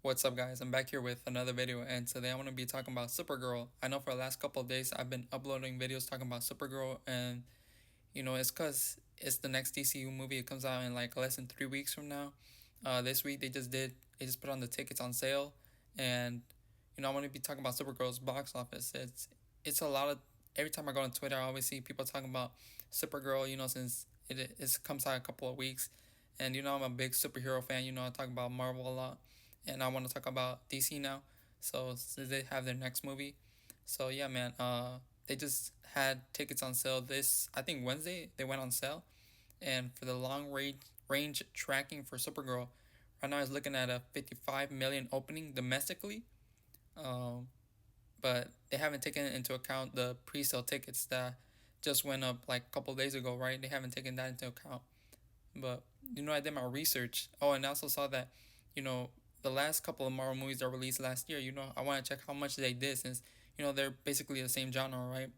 What's up, guys? I'm back here with another video, and today I want to be talking about Supergirl. I know for the last couple of days I've been uploading videos talking about Supergirl, and it's because it's the next DCU movie. It comes out in like less than 3 weeks from now. This week they just put on the tickets on sale, and I want to be talking about Supergirl's box office. It's a lot of every time I go on Twitter, I always see people talking about Supergirl. Since it comes out a couple of weeks, and I'm a big superhero fan. I talk about Marvel a lot, and I want to talk about DC now. So since they have their next movie, so yeah, man. They just had tickets on sale this I think Wednesday. They went on sale, and for the long range tracking for Supergirl, right now is looking at a 55 million opening domestically. Um, but they haven't taken into account the pre-sale tickets that just went up like a couple days ago, right? They haven't taken that into account. But I did my research. Oh, and I also saw that, you know, the last couple of Marvel movies that released last year. I want to check how much they did since they're basically the same genre, right?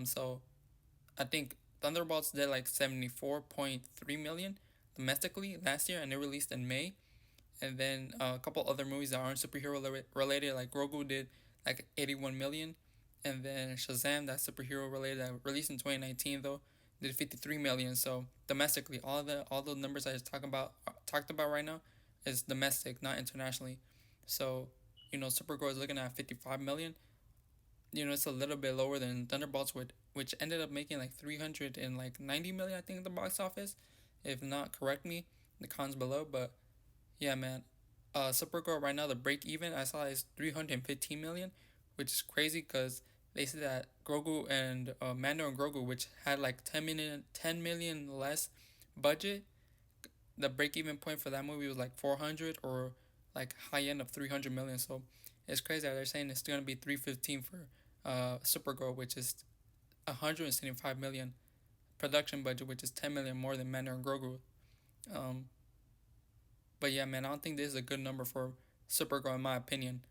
So I think Thunderbolts did like 74.3 million domestically last year, and it released in May. And then a couple other movies that aren't superhero related, like Grogu did like 81 million, and then Shazam, that superhero related, that released in 2019 though, did 53 million. So domestically, all the numbers I just talked about right now is domestic, not internationally. So Supergirl is looking at 55 million. It's a little bit lower than Thunderbolts, which ended up making like 390 million, I think, at the box office. If not, correct me in the cons below. But yeah, man. Supergirl right now, the break even I saw is 315 million, which is crazy because they said that Grogu and Mando and Grogu, which had like 10 million less budget, the break even point for that movie was like 400 or like high end of 300 million. So it's crazy that they're saying it's gonna be 315 for Supergirl, which is 175 million production budget, which is 10 million more than Mando and Grogu. Um, but yeah, man, I don't think this is a good number for Supergirl in my opinion.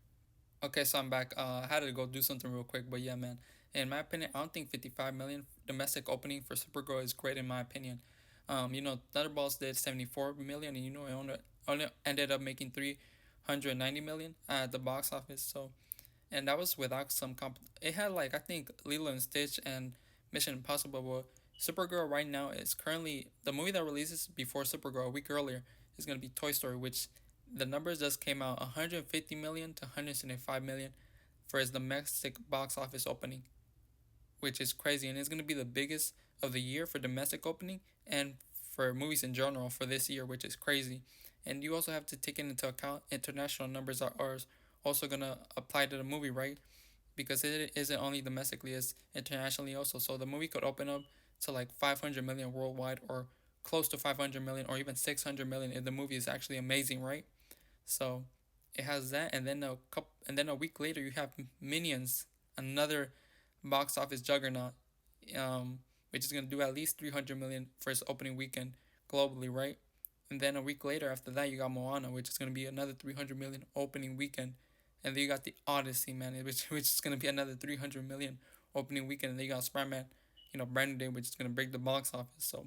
Okay, so I'm back. I had to go do something real quick, but yeah, man. In my opinion, I don't think 55 million domestic opening for Supergirl is great in my opinion. Thunderbolts did 74 million, and it only ended up making 390 million at the box office. So, and that was without some It had like I think Lilo and Stitch and Mission Impossible. But Supergirl right now is currently the movie that releases before Supergirl a week earlier is gonna be Toy Story, which the numbers just came out 150 million to 175 million for its domestic box office opening, which is crazy, and it's gonna be the biggest of the year for domestic opening and for movies in general for this year, which is crazy. And you also have to take into account international numbers are also gonna apply to the movie, right? Because it isn't only domestically, it's internationally also. So the movie could open up to like 500 million worldwide, or close to 500 million, or even 600 million if the movie is actually amazing, right? So it has that, and then a week later you have Minions, another box office juggernaut, which is gonna do at least 300 million for its opening weekend globally, right? And then a week later after that you got Moana, which is gonna be another 300 million opening weekend, and then you got the Odyssey, man, which is gonna be another 300 million opening weekend, and then you got Spider-Man, Brand New Day, which is gonna break the box office. So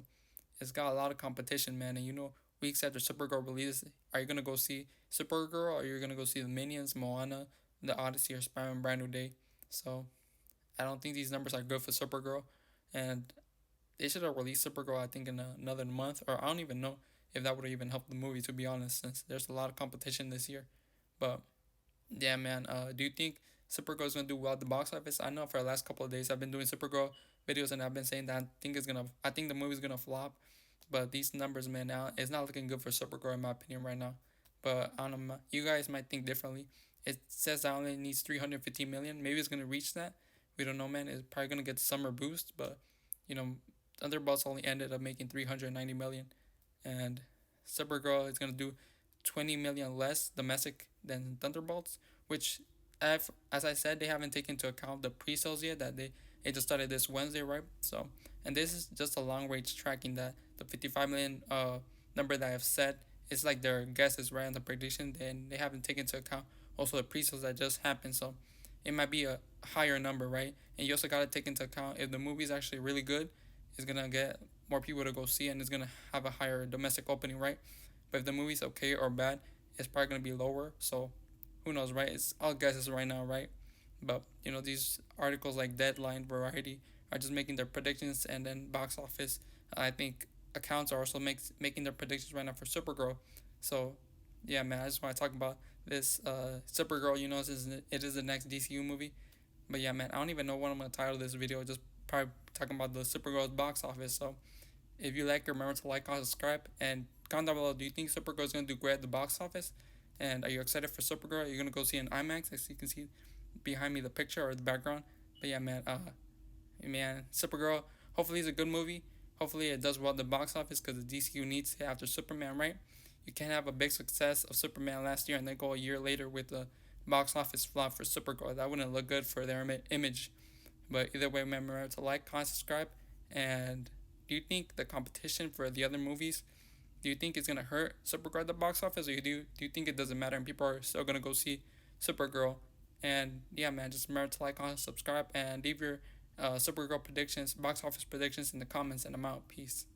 it's got a lot of competition, man. And weeks after Supergirl releases, are you gonna go see Supergirl, or are you gonna go see the Minions, Moana, the Odyssey, or Spider-Man Brand New Day? So I don't think these numbers are good for Supergirl, and they should have released Supergirl, I think, in another month, or I don't even know if that would have even helped the movie, to be honest, since there's a lot of competition this year. But yeah, man. Do you think Supergirl is gonna do well at the box office? I know for the last couple of days I've been doing Supergirl videos, and I've been saying that I think the movie's gonna flop. But these numbers, man, now it's not looking good for Supergirl in my opinion right now. But I don't know. You guys might think differently. It says that only needs 315 million. Maybe it's gonna reach that. We don't know, man. It's probably gonna get the summer boost, but you know, Thunderbolts only ended up making 390 million, and Supergirl is gonna do 20 million less domestic than Thunderbolts, which, as I said, they haven't taken into account the pre-sales yet. That it just started this Wednesday, right? So, and this is just a long range tracking, that the 55 million number that I've said. It's like their guess is right on the prediction. Then they haven't taken into account also the pre-sales that just happened. So it might be a higher number, right? And you also got to take into account if the movie is actually really good, it's gonna get more people to go see, and it's gonna have a higher domestic opening, right? But if the movie's okay or bad, it's probably gonna be lower. So who knows, right? It's all guesses right now, right? But these articles like Deadline, Variety are just making their predictions, and then box office, I think accounts are also making their predictions right now for Supergirl. So yeah, man, I just want to talk about this Supergirl. It is the next DCU movie. But yeah, man, I don't even know what I'm gonna title this video. Just probably talking about the Supergirl's box office. So if you like, remember to like, comment, subscribe, and comment down below. Do you think Supergirl is gonna do great at the box office? And are you excited for Supergirl? Are you gonna go see an IMAX? As you can see behind me, the picture or the background. But yeah, man, Supergirl. Hopefully, it's a good movie. Hopefully, it does well at the box office because the DCU needs it after Superman, right? You can't have a big success of Superman last year and then go a year later with a box office flop for Supergirl. That wouldn't look good for their image. But either way, remember to like, comment, subscribe. And do you think the competition for the other movies, do you think it's gonna hurt Supergirl at the box office, or do you think it doesn't matter and people are still gonna go see Supergirl? And yeah, man, just remember to like, comment, subscribe, and leave your Supergirl predictions, box office predictions in the comments, and I'm out. Peace.